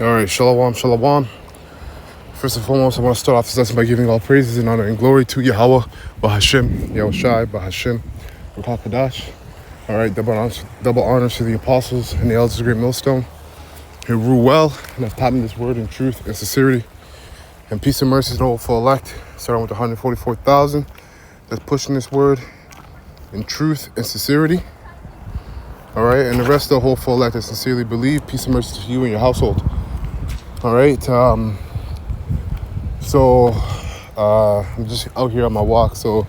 All right, shalom, shalom. First and foremost, I want to start off this lesson by giving all praises and honor and glory to Yahweh, Bahashim, Yahushai, Bahashim, and Kakadash. All right, double honors to the apostles and the elders of the great millstone who rule well and have taught me this word in truth and sincerity. And peace and mercy to the whole full elect, starting with the 144,000 that's pushing this word in truth and sincerity. All right, and the rest of the whole full elect that sincerely believe, peace and mercy to you and your household. All right, so I'm just out here on my walk, so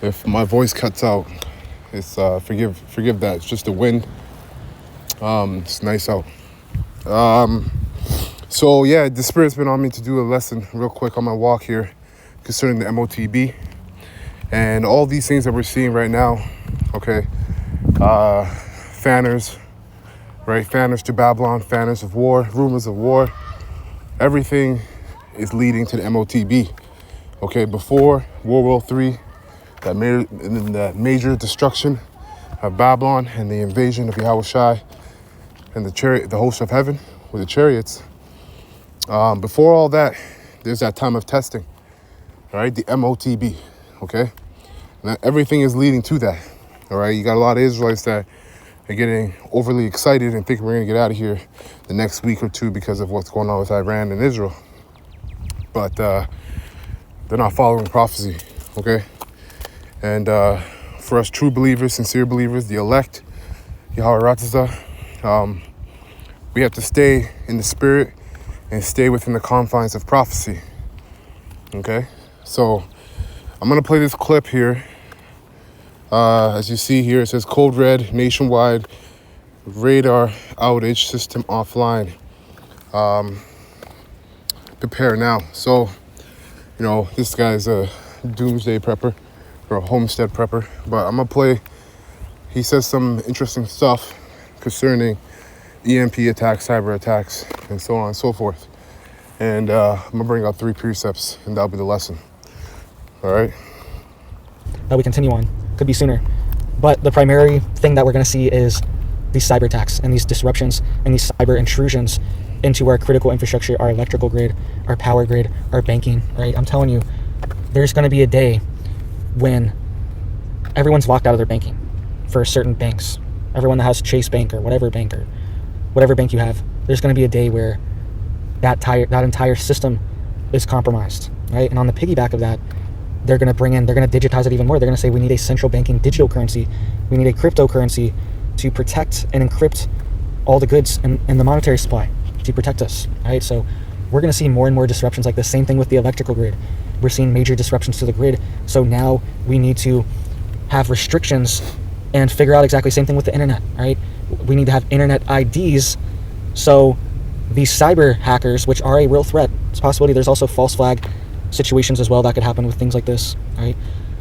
if my voice cuts out, it's forgive that. It's just the wind. It's nice out. So yeah, the Spirit's been on me to do a lesson real quick on my walk here concerning the MOTB and all these things that we're seeing right now. Okay, fanners, right? Fanners to Babylon, fanners of war, rumors of war. Everything is leading to the MOTB. Okay, before World War III, that major destruction of Babylon and the invasion of Yahushai and the host of heaven with the chariots. Before all that, there's that time of testing, all right? The MOTB, okay? Now, everything is leading to that, all right? You got a lot of Israelites that are getting overly excited and think we're gonna get out of here the next week or two because of what's going on with Iran and Israel. But they're not following prophecy, okay? And for us true believers, sincere believers, the elect, Yahweh Ratazah, we have to stay in the spirit and stay within the confines of prophecy, okay? So I'm gonna play this clip here. As you see here, it says code red, nationwide, radar outage, system offline. Prepare now. So, you know, this guy's a doomsday prepper or a homestead prepper, but I'm gonna play. He says some interesting stuff concerning EMP attacks, cyber attacks, and so on and so forth. And I'm gonna bring out 3 precepts, and that'll be the lesson. All right. That we continue on. Could be sooner. But the primary thing that we're going to see is these cyber attacks and these disruptions and these cyber intrusions into our critical infrastructure, our electrical grid, our power grid, our banking, right? I'm telling you, there's going to be a day when everyone's locked out of their banking for certain banks. Everyone that has Chase Bank or whatever bank you have, there's going to be a day where that entire system is compromised, right? And on the piggyback of that, they're going to digitize it even more. They're going to say we need a central banking digital currency. We need a cryptocurrency to protect and encrypt all the goods in the monetary supply to protect us, right? So we're going to see more and more disruptions like this. Same thing with the electrical grid. We're seeing major disruptions to the grid. So now we need to have restrictions and figure out exactly the same thing with the internet, right? We need to have internet IDs. So these cyber hackers, which are a real threat, it's a possibility. There's also false flag situations as well that could happen with things like this, right?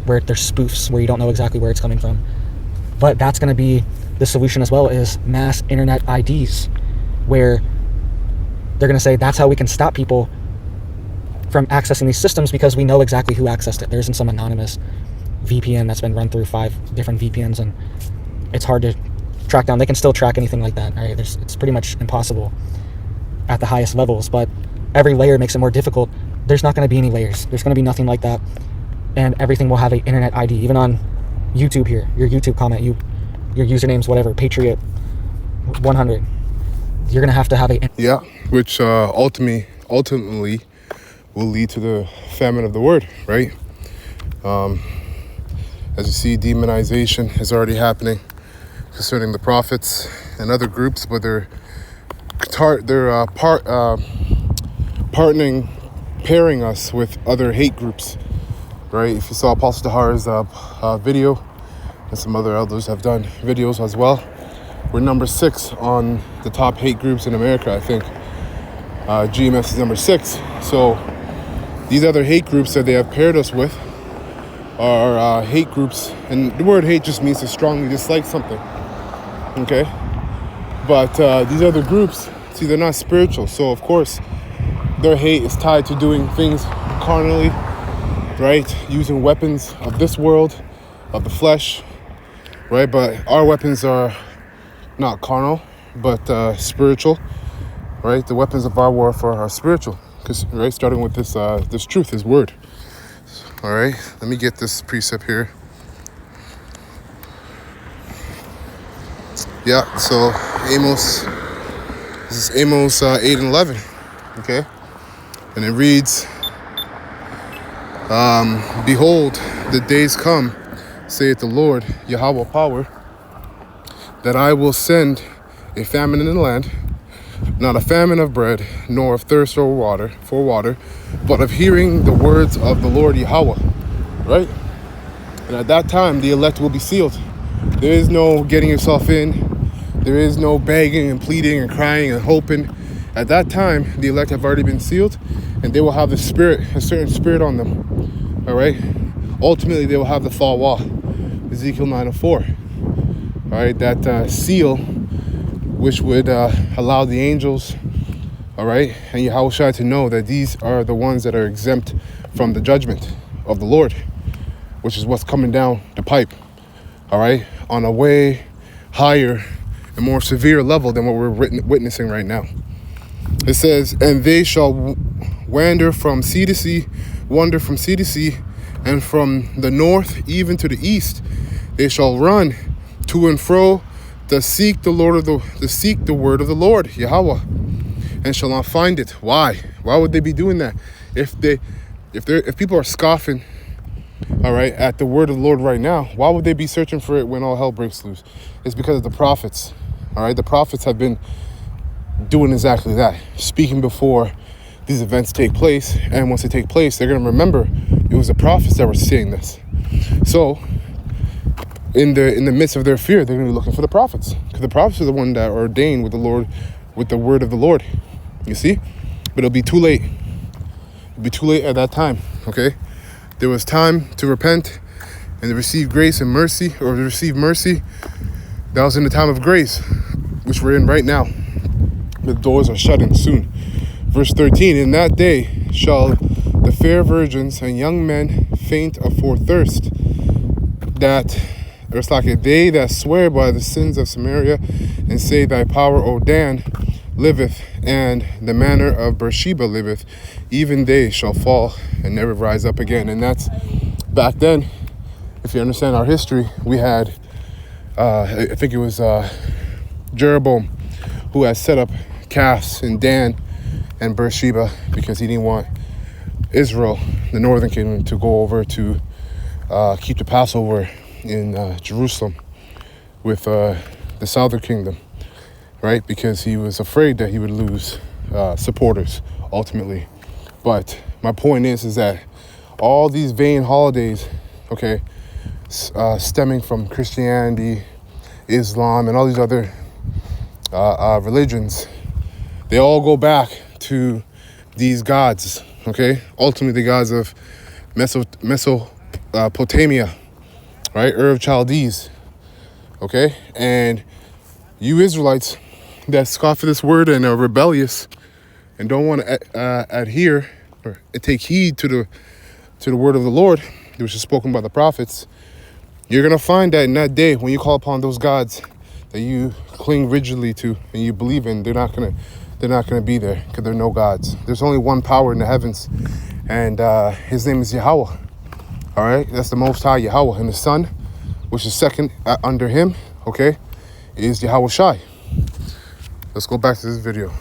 Where there's spoofs where you don't know exactly where it's coming from. But that's going to be the solution as well, is mass internet IDs, where they're going to say that's how we can stop people from accessing these systems because we know exactly who accessed it. There isn't some anonymous VPN that's been run through 5 different VPNs and it's hard to track down. They can still track anything like that, right? It's pretty much impossible at the highest levels, but every layer makes it more difficult. There's not going to be any layers. There's going to be nothing like that. And everything will have an internet ID. Even on YouTube here, your YouTube comment, your usernames, whatever, Patriot 100. You're going to have a... Yeah, which ultimately will lead to the famine of the word, right? As you see, demonization is already happening concerning the prophets and other groups, but they're pairing us with other hate groups, right? If you saw Apostle Dahar's video, and some other elders have done videos as well, we're number 6 on the top hate groups in America, I think. GMS is number 6. So these other hate groups that they have paired us with are hate groups, and the word hate just means to strongly dislike something, okay? But these other groups, see, they're not spiritual, so of course their hate is tied to doing things carnally, right? Using weapons of this world, of the flesh, right? But our weapons are not carnal, but spiritual. right? The weapons of our warfare are spiritual, because right, starting with this this truth, His word. All right, let me get this precept here. Yeah, so Amos, this is Amos 8 and 11, okay? And it reads, behold, the days come, saith the Lord, Yahweh power, that I will send a famine in the land, not a famine of bread, nor of thirst for water, but of hearing the words of the Lord Yahweh, right? And at that time, the elect will be sealed. There is no getting yourself in. There is no begging and pleading and crying and hoping. At that time, the elect have already been sealed, and they will have the spirit, a certain spirit on them, all right? Ultimately, they will have the fall wall, Ezekiel 9:4, all right? That seal, which would allow the angels, all right, and Yahushua to know that these are the ones that are exempt from the judgment of the Lord, which is what's coming down the pipe, all right, on a way higher and more severe level than what we're witnessing right now. It says, and they shall wander from sea to sea, and from the north even to the east. They shall run to and fro to seek the word of the Lord, Yahweh, and shall not find it. Why? Why would they be doing that? If people are scoffing, all right, at the word of the Lord right now, why would they be searching for it when all hell breaks loose? It's because of the prophets. All right, the prophets have been doing exactly that, speaking before these events take place, and once they take place, they're going to remember it was the prophets that were saying this. So in the midst of their fear, they're going to be looking for the prophets, because the prophets are the one that are ordained with the Lord, with the word of the Lord. You see? But it'll be too late. It'll be too late at that time. Okay, there was time to repent and to receive grace and mercy, or to receive mercy. That was in the time of grace, which we're in right now. The doors are shutting soon. Verse 13, in that day shall the fair virgins and young men faint for thirst, they that swear by the sins of Samaria, and say, thy power, O Dan, liveth, and the manner of Beersheba liveth, even they shall fall and never rise up again. And that's back then. If you understand our history, we had I think it was Jeroboam, who had set up calves in Dan and Beersheba because he didn't want Israel, the northern kingdom, to go over to keep the Passover in Jerusalem with the southern kingdom, right? Because he was afraid that he would lose supporters ultimately. But my point is that all these vain holidays, okay, stemming from Christianity, Islam, and all these other religions, they all go back to these gods, okay? Ultimately, the gods of Mesopotamia, right? Ur of Chaldees, okay? And you Israelites that scoff at this word and are rebellious and don't want to adhere or take heed to the word of the Lord, which is spoken by the prophets, you're going to find that in that day when you call upon those gods that you cling rigidly to and you believe in, they're not going to be there, because there are no gods. There's only one power in the heavens, and his name is Yahweh. All right, that's the Most High Yahweh, and the Son, which is second under him, okay, is Yahweh Shai. Let's go back to this video.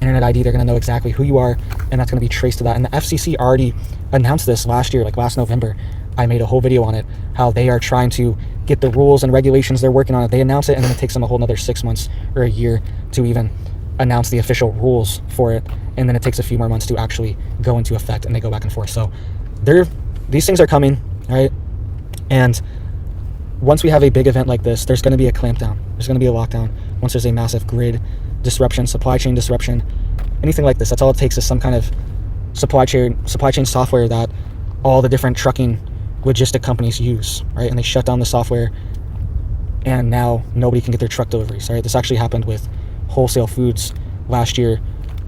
Internet ID, they're going to know exactly who you are, and that's going to be traced to that. And the FCC already announced this last year, like last November. I made a whole video on it, how they are trying to get the rules and regulations. They're working on it. They announce it, and then it takes them a whole another 6 months or a year to even announce the official rules for it. And then it takes a few more months to actually go into effect, and they go back and forth. So these things are coming, right? And once we have a big event like this, there's going to be a clampdown. There's going to be a lockdown. Once there's a massive grid disruption, supply chain disruption, anything like this, that's all it takes is some kind of supply chain software that all the different trucking logistic companies use, right? And they shut down the software, and now nobody can get their truck deliveries, right? This actually happened with Wholesale Foods last year,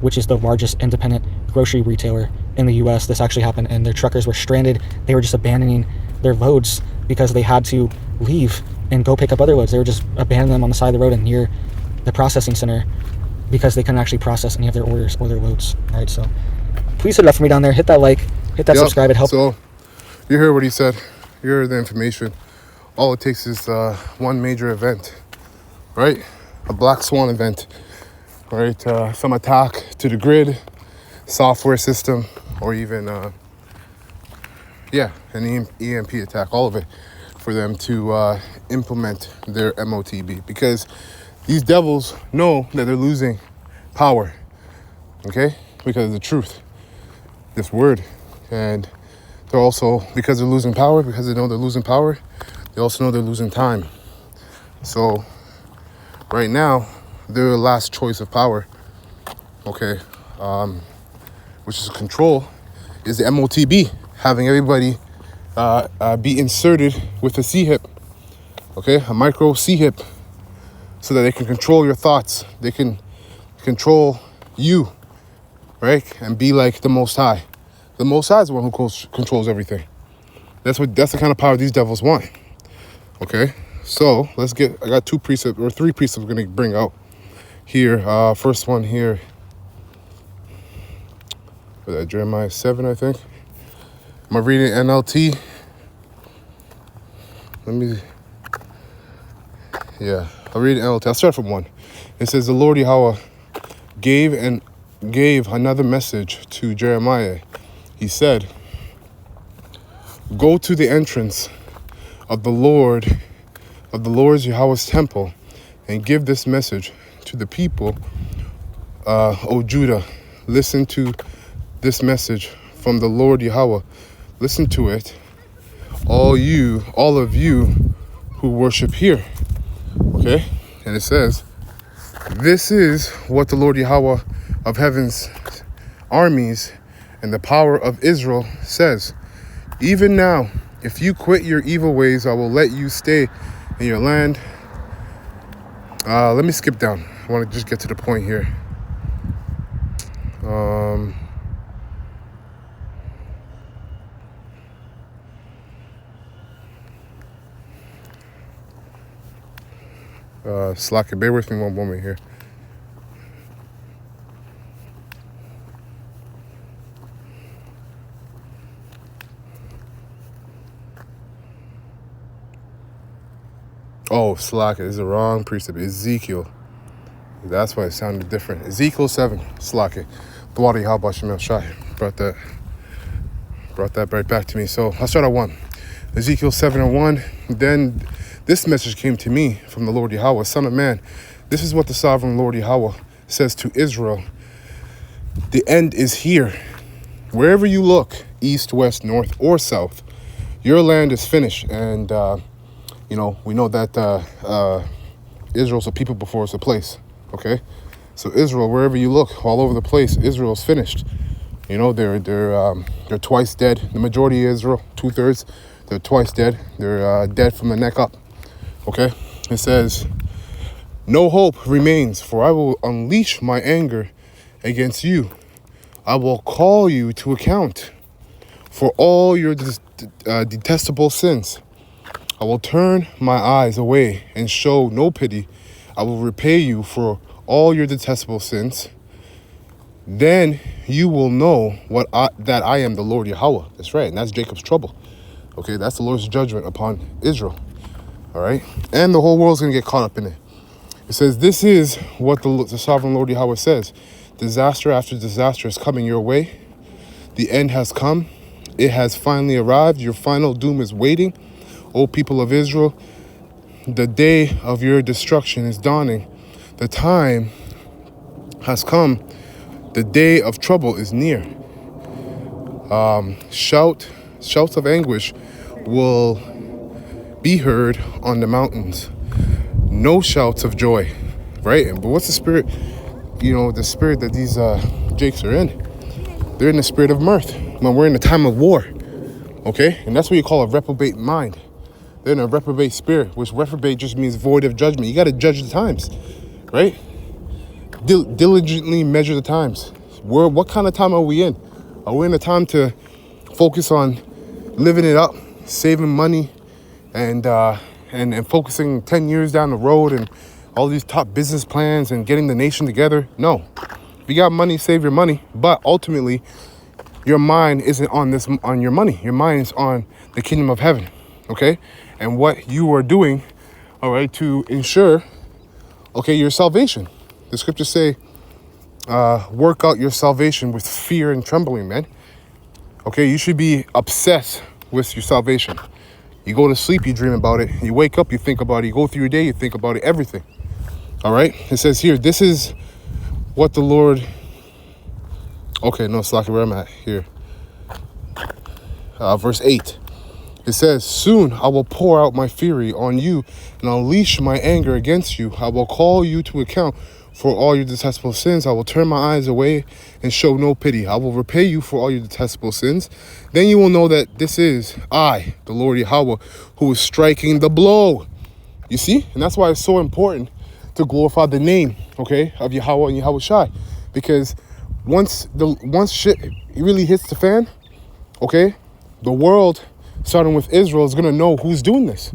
which is the largest independent grocery retailer in the US. This actually happened, and their truckers were stranded. They were just abandoning their loads because they had to leave and go pick up other loads. They were just abandoning them on the side of the road and near the processing center because they couldn't actually process any of their orders or their loads. All right, so please hit it up for me down there. Hit that like, hit that subscribe. It helps. So you heard what he said. You heard the information. All it takes is one major event, right? A black swan event, right? Some attack to the grid, software system, or even, an EMP attack, all of it, for them to implement their MOTB. Because these devils know that they're losing power, okay? Because of the truth, this word. And they're also, because they're losing power, because they know they're losing power, they also know they're losing time. So right now, their last choice of power, okay, which is control, is the MOTB, having everybody be inserted with a C-hip, okay, a micro C-hip, so that they can control your thoughts. They can control you, right, and be like the Most High. The Most High is the one who controls everything. That's the kind of power these devils want. Okay, so I got three precepts I'm gonna bring out here. First one here, Jeremiah 7, I think. I'm gonna read it NLT. I'll read it NLT. I'll start from 1. It says, the Lord Yahweh gave another message to Jeremiah. He said, go to the entrance of the Lord's Yahweh's temple and give this message to the people. O Judah, listen to this message from the Lord Yahweh. Listen to it, all of you who worship here. Okay? And it says, this is what the Lord Yahweh of heaven's armies and the power of Israel says. Even now, if you quit your evil ways, I will let you stay in your land. Let me skip down. I want to just get to the point here. Slack it. Bear with me one moment here. Oh, slack it. This is the wrong precept. Ezekiel. That's why it sounded different. Ezekiel 7. Slack it. The water Yahweh Shai brought that right back to me. So I'll start at 1. Ezekiel 7:1. Then this message came to me from the Lord Yahweh, Son of man. This is what the sovereign Lord Yahweh says to Israel. The end is here. Wherever you look, east, west, north, or south, your land is finished. And, we know that Israel's a people before it's a place. Okay? So Israel, wherever you look, all over the place, Israel's finished. They're twice dead. The majority of Israel, 2/3, they're twice dead. They're dead from the neck up. Okay? It says, no hope remains, for I will unleash my anger against you. I will call you to account for all your detestable sins. I will turn my eyes away and show no pity. I will repay you for all your detestable sins. Then you will know that I am the Lord Yahweh. That's right, and that's Jacob's trouble. Okay, that's the Lord's judgment upon Israel. All right, and the whole world's gonna get caught up in it. It says, this is what the sovereign Lord Yahweh says. Disaster after disaster is coming your way. The end has come. It has finally arrived. Your final doom is waiting. O people of Israel, the day of your destruction is dawning. The time has come. The day of trouble is near. Shouts of anguish will be heard on the mountains. No shouts of joy, right? But what's the spirit? The spirit that these Jakes are in. They're in the spirit of mirth when we're in a time of war, okay? And that's what you call a reprobate mind. They're in a reprobate spirit, which reprobate just means void of judgment. You got to judge the times, right? Diligently measure the times. What kind of time are we in? Are we in a time to focus on living it up, saving money, and focusing 10 years down the road and all these top business plans and getting the nation together. No. If you got money, save your money. But ultimately, your mind isn't on your money. Your mind is on the kingdom of heaven, okay? And what you are doing, all right, to ensure, okay, your salvation. The scriptures say, work out your salvation with fear and trembling, man. Okay, you should be obsessed with your salvation. You go to sleep, you dream about it. You wake up, you think about it. You go through your day, you think about it, everything. All right? It says here, this is what the Lord... Okay, no, it's like where I'm at here. Verse 8. It says, soon I will pour out my fury on you and unleash my anger against you. I will call you to account for all your detestable sins. I will turn my eyes away and show no pity. I will repay you for all your detestable sins. Then you will know that this is I, the Lord Yahweh, who is striking the blow. You see? And that's why it's so important to glorify the name, okay, of Yahweh and Yahweh Shai. Because once shit really hits the fan, okay, the world, starting with Israel, is going to know who's doing this.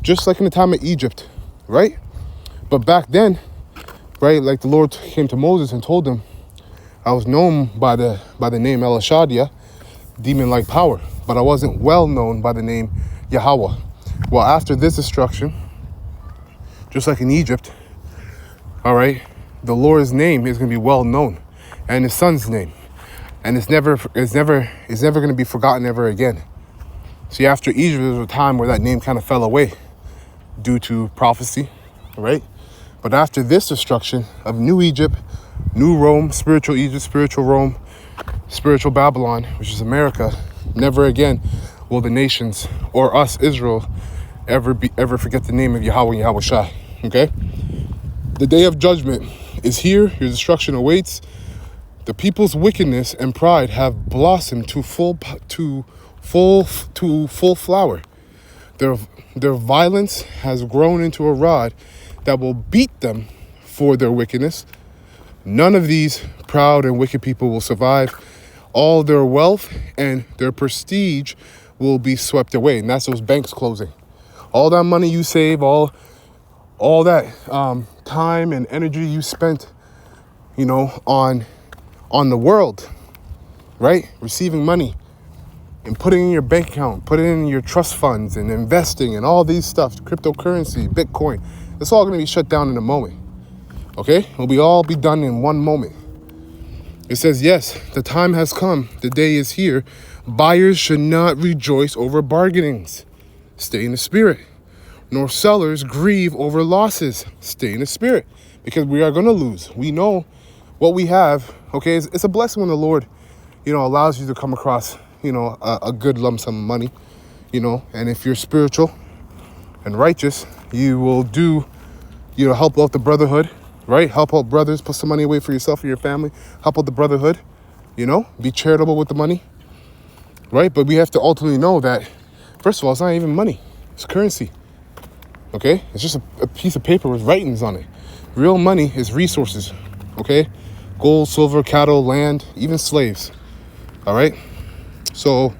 Just like in the time of Egypt, right? But back then, right, like the Lord came to Moses and told him, I was known by the name El Shaddai, demon-like power, but I wasn't well known by the name Yahweh. Well, after this destruction, just like in Egypt, all right, the Lord's name is going to be well known, and his son's name, and it's never going to be forgotten ever again. See, after Egypt, there was a time where that name kind of fell away due to prophecy, right? But after this destruction of New Egypt, New Rome, spiritual Egypt, spiritual Rome, spiritual Babylon, which is America, never again will the nations or us, Israel, ever forget the name of Yahweh and Yahweh Shai, okay? The day of judgment is here. Your destruction awaits. The people's wickedness and pride have blossomed to full flower. Their violence has grown into a rod that will beat them for their wickedness. None of these proud and wicked people will survive. All their wealth and their prestige will be swept away. And that's those banks closing. All that money you save, all that time and energy you spent, on the world, right? Receiving money and putting in your bank account, putting in your trust funds and investing and all these stuff, cryptocurrency, Bitcoin. It's all going to be shut down in a moment. Okay? It'll all be done in one moment. It says, yes, the time has come. The day is here. Buyers should not rejoice over bargainings. Stay in the spirit. Nor sellers grieve over losses. Stay in the spirit. Because we are going to lose. We know what we have. Okay? It's a blessing when the Lord, allows you to come across, a good lump sum of money. And if you're spiritual and righteous, you will help out the brotherhood, right? Help out brothers, put some money away for yourself and your family, help out the brotherhood, be charitable with the money, right? But we have to ultimately know that, first of all, it's not even money, it's currency, okay? It's just a piece of paper with writings on it. Real money is resources, okay? Gold, silver, cattle, land, even slaves, all right? So,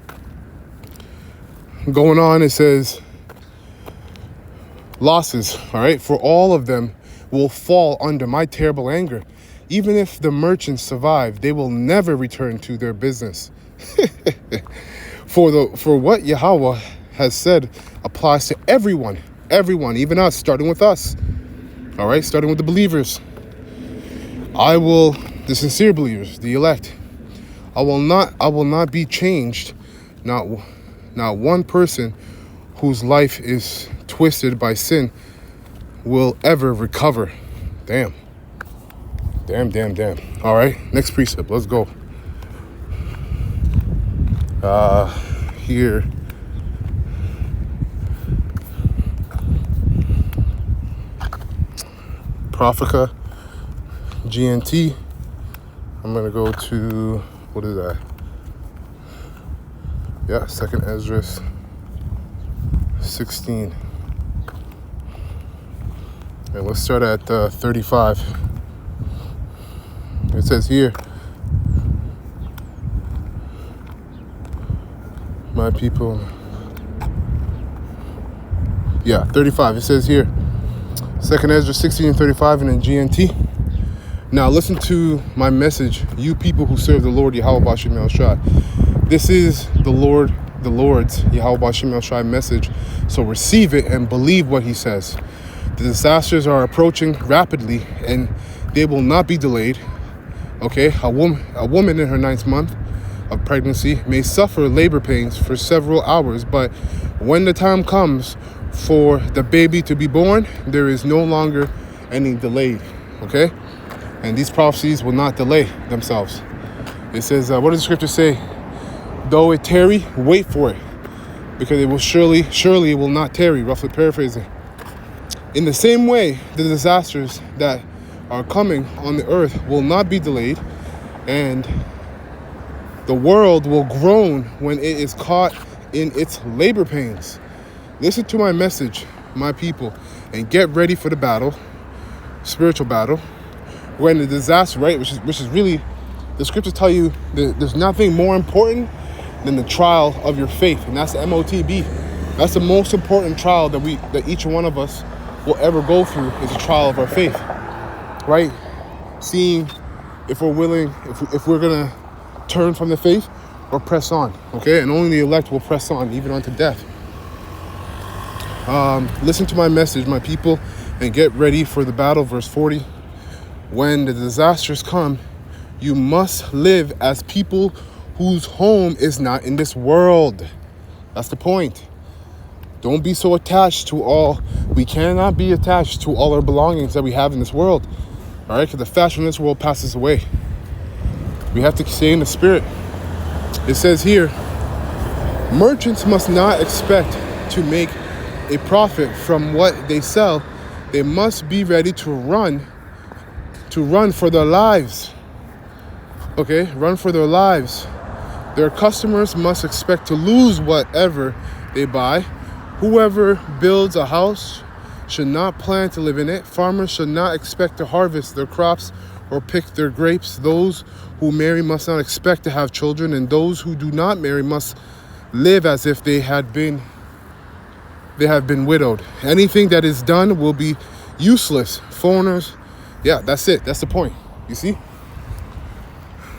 going on, it says, losses, all right, for all of them will fall under my terrible anger. Even if the merchants survive, they will never return to their business. For what Yahweh has said applies to everyone, even us, starting with us, all right, starting with the believers. The sincere believers, the elect, I will not be changed, not one person whose life is twisted by sin will ever recover. Damn. All right, next precept, let's go. Here. Prophica, GNT. I'm gonna go to, what is that? Yeah, 2nd Esdras 16. And let's start at 35. It says here, my people. Yeah, 35. It says here, Second Ezra 16:35 and in GNT. Now listen to my message, you people who serve the Lord Yahweh B'Shem El Shai. This is the Lord's Yahweh B'Shem El Shai message. So receive it and believe what he says. The disasters are approaching rapidly and they will not be delayed. Okay, a woman in her 9th month of pregnancy may suffer labor pains for several hours, but when the time comes for the baby to be born, there is no longer any delay. Okay, and these prophecies will not delay themselves. It says, what does the scripture say? Though it tarry, wait for it, because it will surely it will not tarry, roughly paraphrasing. In the same way, the disasters that are coming on the earth will not be delayed, and the world will groan when it is caught in its labor pains. Listen to my message, my people, and get ready for the battle, spiritual battle, when the disaster, right, which is really, the scriptures tell you that there's nothing more important than the trial of your faith, and that's the MOTB. That's the most important trial that each one of us will ever go through, is the trial of our faith, right? Seeing if we're willing, if we're gonna turn from the faith or press on, okay? And only the elect will press on, even unto death. Listen to my message, my people, and get ready for the battle. Verse 40. When the disasters come, you must live as people whose home is not in this world. That's the point. Don't be so attached to all. We cannot be attached to all our belongings that we have in this world. All right, because the fashion of this world passes away. We have to stay in the spirit. It says here, merchants must not expect to make a profit from what they sell. They must be ready to run for their lives. Okay, run for their lives. Their customers must expect to lose whatever they buy. Whoever builds a house should not plan to live in it. Farmers should not expect to harvest their crops or pick their grapes. Those who marry must not expect to have children, and those who do not marry must live as if they have been widowed. Anything that is done will be useless. Foreigners, yeah, that's it. That's the point. You see?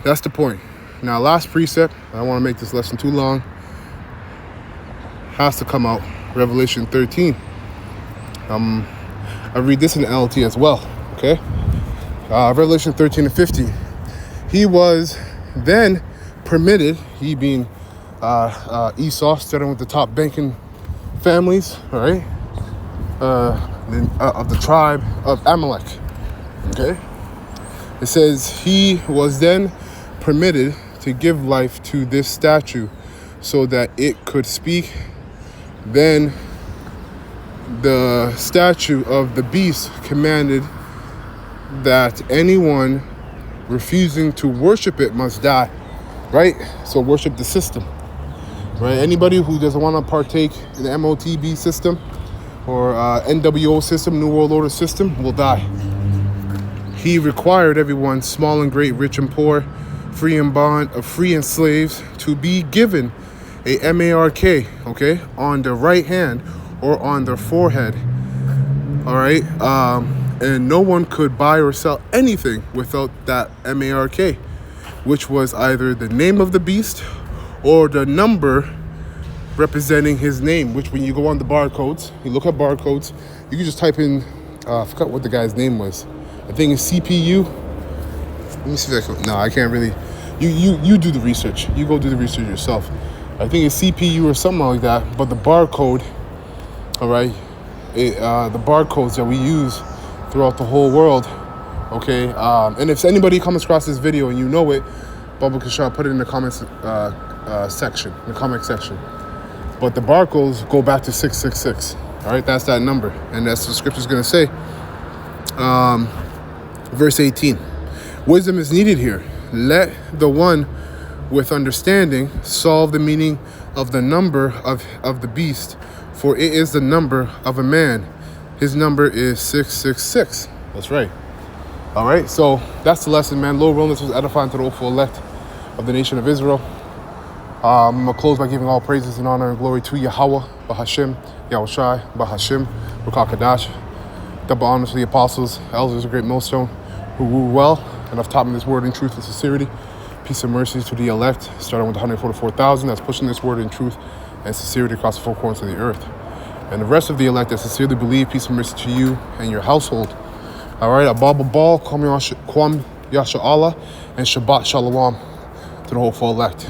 That's the point. Now, last precept, I don't want to make this lesson too long, has to come out. Revelation 13. I read this in the LT as well. Okay? Revelation 13 and 15. He was then permitted, he being Esau, starting with the top banking families, all right, of the tribe of Amalek. Okay? It says he was then permitted to give life to this statue so that it could speak. Then the statue of the beast commanded that anyone refusing to worship it must die, right? So worship the system, right? Anybody who doesn't want to partake in the MOTB system or NWO system, New World Order system, will die. He required everyone, small and great, rich and poor, free and slaves, to be given a MARK, okay, on the right hand or on their forehead, all right? And no one could buy or sell anything without that MARK, which was either the name of the beast or the number representing his name, which when you go on the barcodes, you look at barcodes, you can just type in, I forgot what the guy's name was. I think it's CPU. Let me see if I can, no, I can't really. You do the research. You go do the research yourself. I think it's CPU or something like that, but the barcode, all right, the barcodes that we use throughout the whole world, okay, and if anybody comes across this video and you know it, Bubba Kashar, put it in the comments section, in the comment section. But the barcodes go back to 666, all right, that's that number, and that's what the scripture's going to say. Verse 18, wisdom is needed here. Let the one with understanding solve the meaning of the number of the beast, for it is the number of a man. His number is 666. That's right. All right, so that's the lesson, man. Lord willing, this was edifying to the hopeful elect of the nation of Israel. I'm going to close by giving all praises and honor and glory to Yahweh, Bahashem, Yahushai, Bahashem, Rukakadash. Double honors to the apostles, elders of great millstone, who rule well and have taught me this word in truth and sincerity. Peace and mercy to the elect, starting with the 144,000 that's pushing this word in truth and sincerity across the four corners of the earth. And the rest of the elect that sincerely believe, peace and mercy to you and your household. All right, Abba Bal, Kwam Yasha Allah, and Shabbat Shalom to the whole full elect.